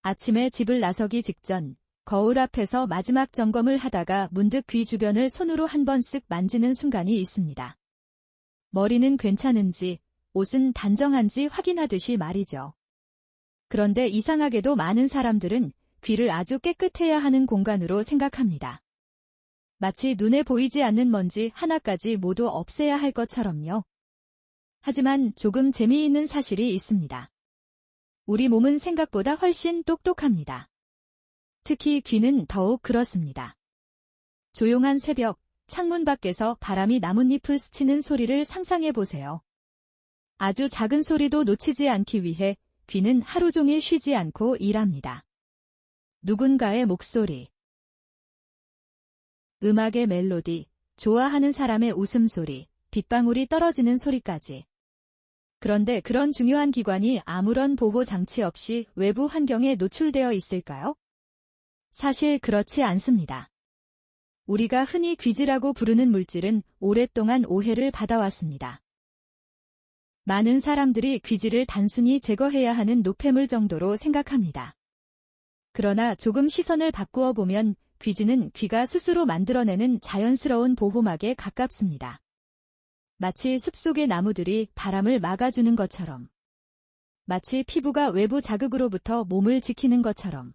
아침에 집을 나서기 직전 거울 앞에서 마지막 점검을 하다가 문득 귀 주변을 손으로 한 번 쓱 만지는 순간이 있습니다. 머리는 괜찮은지, 옷은 단정한지 확인하듯이 말이죠. 그런데 이상하게도 많은 사람들은 귀를 아주 깨끗해야 하는 공간으로 생각합니다. 마치 눈에 보이지 않는 먼지 하나까지 모두 없애야 할 것처럼요. 하지만 조금 재미있는 사실이 있습니다. 우리 몸은 생각보다 훨씬 똑똑합니다. 특히 귀는 더욱 그렇습니다. 조용한 새벽, 창문 밖에서 바람이 나뭇잎을 스치는 소리를 상상해 보세요. 아주 작은 소리도 놓치지 않기 위해 귀는 하루 종일 쉬지 않고 일합니다. 누군가의 목소리, 음악의 멜로디, 좋아하는 사람의 웃음소리, 빗방울이 떨어지는 소리까지. 그런데 그런 중요한 기관이 아무런 보호 장치 없이 외부 환경에 노출되어 있을까요? 사실 그렇지 않습니다. 우리가 흔히 귀지라고 부르는 물질은 오랫동안 오해를 받아왔습니다. 많은 사람들이 귀지를 단순히 제거해야 하는 노폐물 정도로 생각합니다. 그러나 조금 시선을 바꾸어 보면 귀지는 귀가 스스로 만들어내는 자연스러운 보호막에 가깝습니다. 마치 숲속의 나무들이 바람을 막아주는 것처럼. 마치 피부가 외부 자극으로부터 몸을 지키는 것처럼.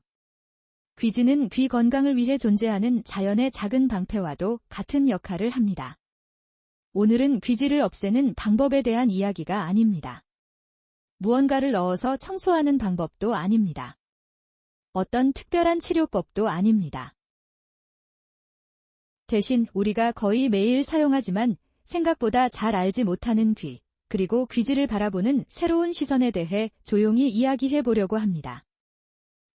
귀지는 귀 건강을 위해 존재하는 자연의 작은 방패와도 같은 역할을 합니다. 오늘은 귀지를 없애는 방법에 대한 이야기가 아닙니다. 무언가를 넣어서 청소하는 방법도 아닙니다. 어떤 특별한 치료법도 아닙니다. 대신 우리가 거의 매일 사용하지만 생각보다 잘 알지 못하는 귀, 그리고 귀지를 바라보는 새로운 시선에 대해 조용히 이야기해 보려고 합니다.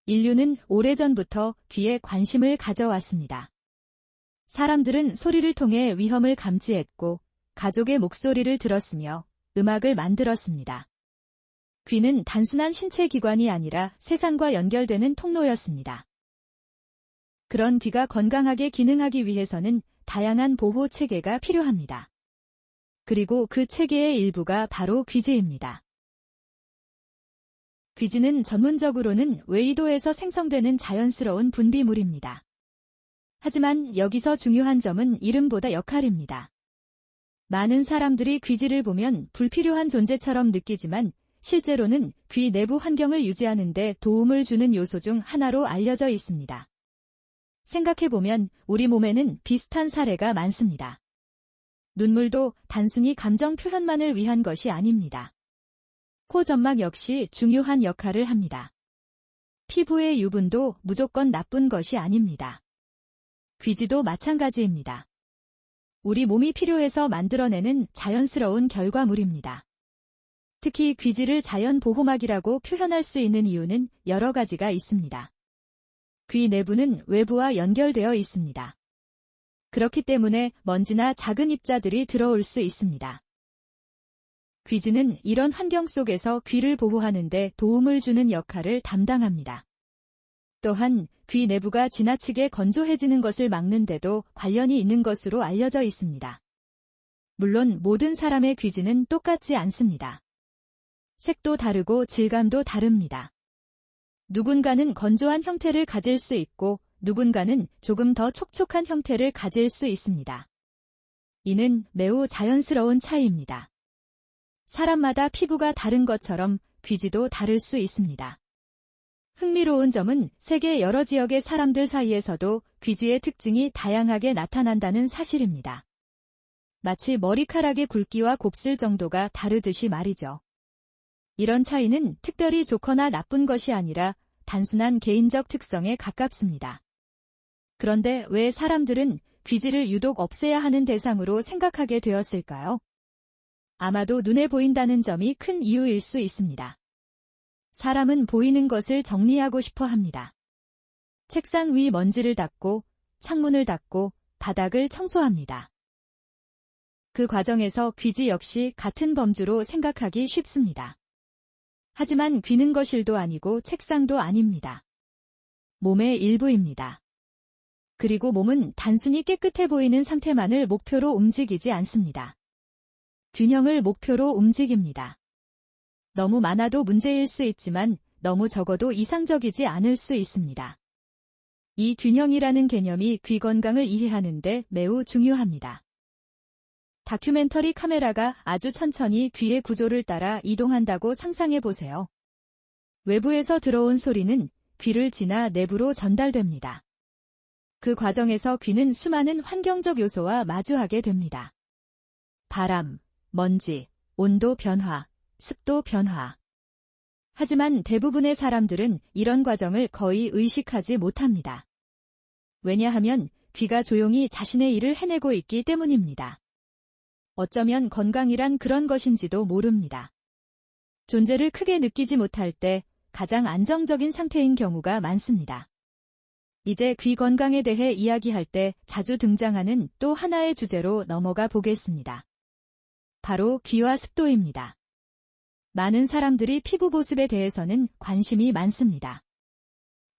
인류는 오래전부터 귀에 관심을 가져왔습니다. 사람들은 소리를 통해 위험을 감지했고 가족의 목소리를 들었으며 음악을 만들었습니다. 귀는 단순한 신체 기관이 아니라 세상과 연결되는 통로였습니다. 그런 귀가 건강하게 기능하기 위해서는 다양한 보호 체계가 필요합니다. 그리고 그 체계의 일부가 바로 귀지입니다. 귀지는 전문적으로는 외이도에서 생성되는 자연스러운 분비물입니다. 하지만 여기서 중요한 점은 이름보다 역할입니다. 많은 사람들이 귀지를 보면 불필요한 존재처럼 느끼지만 실제로는 귀 내부 환경을 유지하는 데 도움을 주는 요소 중 하나로 알려져 있습니다. 생각해보면 우리 몸에는 비슷한 사례가 많습니다. 눈물도 단순히 감정 표현만을 위한 것이 아닙니다. 코 점막 역시 중요한 역할을 합니다. 피부의 유분도 무조건 나쁜 것이 아닙니다. 귀지도 마찬가지입니다. 우리 몸이 필요해서 만들어내는 자연스러운 결과물입니다. 특히 귀지를 자연 보호막이라고 표현할 수 있는 이유는 여러 가지가 있습니다. 귀 내부는 외부와 연결되어 있습니다. 그렇기 때문에 먼지나 작은 입자들이 들어올 수 있습니다. 귀지는 이런 환경 속에서 귀를 보호하는 데 도움을 주는 역할을 담당합니다. 또한 귀 내부가 지나치게 건조해지는 것을 막는 데도 관련이 있는 것으로 알려져 있습니다. 물론 모든 사람의 귀지는 똑같지 않습니다. 색도 다르고 질감도 다릅니다. 누군가는 건조한 형태를 가질 수 있고 누군가는 조금 더 촉촉한 형태를 가질 수 있습니다. 이는 매우 자연스러운 차이입니다. 사람마다 피부가 다른 것처럼 귀지도 다를 수 있습니다. 흥미로운 점은 세계 여러 지역의 사람들 사이에서도 귀지의 특징이 다양하게 나타난다는 사실입니다. 마치 머리카락의 굵기와 곱슬 정도가 다르듯이 말이죠. 이런 차이는 특별히 좋거나 나쁜 것이 아니라 단순한 개인적 특성에 가깝습니다. 그런데 왜 사람들은 귀지를 유독 없애야 하는 대상으로 생각하게 되었을까요? 아마도 눈에 보인다는 점이 큰 이유일 수 있습니다. 사람은 보이는 것을 정리하고 싶어 합니다. 책상 위 먼지를 닦고, 창문을 닦고, 바닥을 청소합니다. 그 과정에서 귀지 역시 같은 범주로 생각하기 쉽습니다. 하지만 귀는 거실도 아니고 책상도 아닙니다. 몸의 일부입니다. 그리고 몸은 단순히 깨끗해 보이는 상태만을 목표로 움직이지 않습니다. 균형을 목표로 움직입니다. 너무 많아도 문제일 수 있지만 너무 적어도 이상적이지 않을 수 있습니다. 이 균형이라는 개념이 귀 건강을 이해하는 데 매우 중요합니다. 다큐멘터리 카메라가 아주 천천히 귀의 구조를 따라 이동한다고 상상해 보세요. 외부에서 들어온 소리는 귀를 지나 내부로 전달됩니다. 그 과정에서 귀는 수많은 환경적 요소와 마주하게 됩니다. 바람, 먼지, 온도 변화, 습도 변화. 하지만 대부분의 사람들은 이런 과정을 거의 의식하지 못합니다. 왜냐하면 귀가 조용히 자신의 일을 해내고 있기 때문입니다. 어쩌면 건강이란 그런 것인지도 모릅니다. 존재를 크게 느끼지 못할 때 가장 안정적인 상태인 경우가 많습니다. 이제 귀 건강에 대해 이야기할 때 자주 등장하는 또 하나의 주제로 넘어가 보겠습니다. 바로 귀와 습도입니다. 많은 사람들이 피부 보습에 대해서는 관심이 많습니다.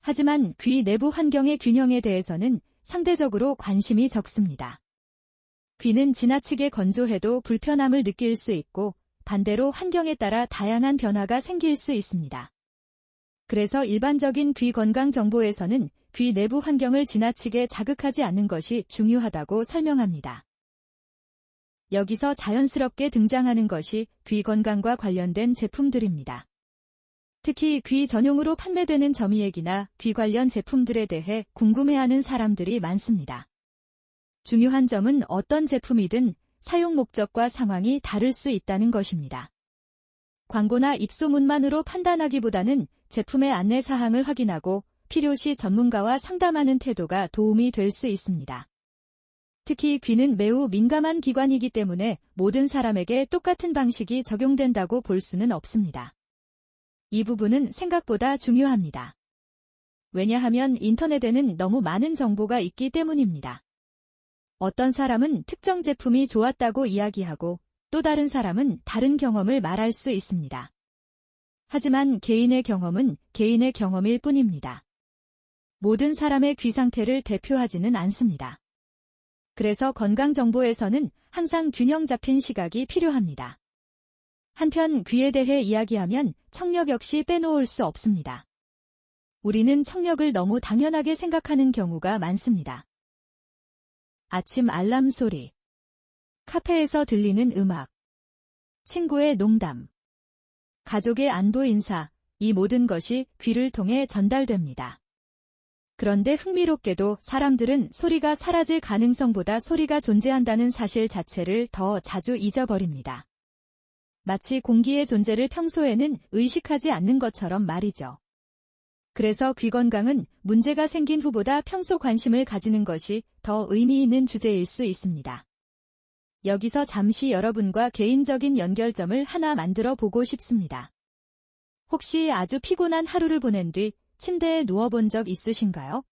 하지만 귀 내부 환경의 균형에 대해서는 상대적으로 관심이 적습니다. 귀는 지나치게 건조해도 불편함을 느낄 수 있고 반대로 환경에 따라 다양한 변화가 생길 수 있습니다. 그래서 일반적인 귀 건강 정보에서는 귀 내부 환경을 지나치게 자극하지 않는 것이 중요하다고 설명합니다. 여기서 자연스럽게 등장하는 것이 귀 건강과 관련된 제품들입니다. 특히 귀 전용으로 판매되는 점이액이나 귀 관련 제품들에 대해 궁금해하는 사람들이 많습니다. 중요한 점은 어떤 제품이든 사용 목적과 상황이 다를 수 있다는 것입니다. 광고나 입소문만으로 판단하기보다는 제품의 안내 사항을 확인하고 필요시 전문가와 상담하는 태도가 도움이 될 수 있습니다. 특히 귀는 매우 민감한 기관이기 때문에 모든 사람에게 똑같은 방식이 적용된다고 볼 수는 없습니다. 이 부분은 생각보다 중요합니다. 왜냐하면 인터넷에는 너무 많은 정보가 있기 때문입니다. 어떤 사람은 특정 제품이 좋았다고 이야기하고 또 다른 사람은 다른 경험을 말할 수 있습니다. 하지만 개인의 경험은 개인의 경험일 뿐입니다. 모든 사람의 귀 상태를 대표하지는 않습니다. 그래서 건강 정보에서는 항상 균형 잡힌 시각이 필요합니다. 한편 귀에 대해 이야기하면 청력 역시 빼놓을 수 없습니다. 우리는 청력을 너무 당연하게 생각하는 경우가 많습니다. 아침 알람 소리, 카페에서 들리는 음악, 친구의 농담, 가족의 안부 인사, 이 모든 것이 귀를 통해 전달됩니다. 그런데 흥미롭게도 사람들은 소리가 사라질 가능성보다 소리가 존재한다는 사실 자체를 더 자주 잊어버립니다. 마치 공기의 존재를 평소에는 의식하지 않는 것처럼 말이죠. 그래서 귀 건강은 문제가 생긴 후보다 평소 관심을 가지는 것이 더 의미 있는 주제일 수 있습니다. 여기서 잠시 여러분과 개인적인 연결점을 하나 만들어 보고 싶습니다. 혹시 아주 피곤한 하루를 보낸 뒤 침대에 누워본 적 있으신가요?